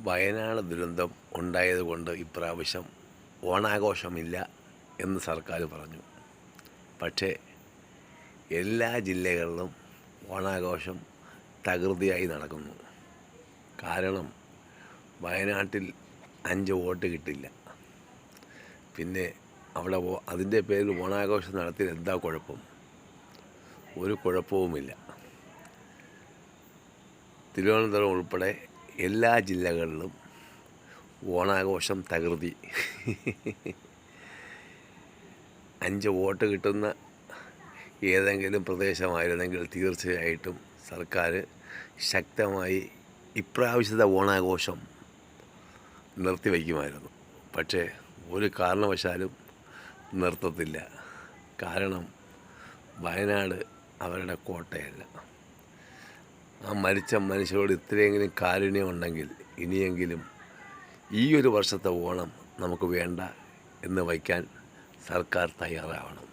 വയനാട് ദുരന്തം ഉണ്ടായതുകൊണ്ട് ഇപ്രാവശ്യം ഓണാഘോഷമില്ല എന്ന് സർക്കാർ പറഞ്ഞു. പക്ഷേ എല്ലാ ജില്ലകളിലും ഓണാഘോഷം തകൃതിയായി നടക്കുന്നു. കാരണം വയനാട്ടിൽ 5 വോട്ട് കിട്ടില്ല. പിന്നെ അവിടെ അതിൻ്റെ പേരിൽ ഓണാഘോഷം നടത്തിയത് എന്താ കുഴപ്പം? ഒരു കുഴപ്പവുമില്ല. തിരുവനന്തപുരം ഉൾപ്പെടെ എല്ലാ ജില്ലകളിലും ഓണാഘോഷം തകൃതി. 5 വോട്ട് കിട്ടുന്ന ഏതെങ്കിലും പ്രദേശമായിരുന്നെങ്കിൽ തീർച്ചയായിട്ടും സർക്കാർ ശക്തമായി ഇപ്രാവശ്യത്തെ ഓണാഘോഷം നിർത്തിവയ്ക്കുമായിരുന്നു. പക്ഷേ ഒരു കാരണവശാലും നിർത്തത്തില്ല. കാരണം വയനാട് അവരുടെ കോട്ടയല്ല. ആ മരിച്ച മനുഷ്യരോട് ഇത്രയെങ്കിലും കാരുണ്യം ഉണ്ടെങ്കിൽ ഇനിയെങ്കിലും ഈ ഒരു വർഷത്തെ ഓണം നമുക്ക് വേണ്ട എന്ന് വയ്ക്കാൻ സർക്കാർ തയ്യാറാവണം.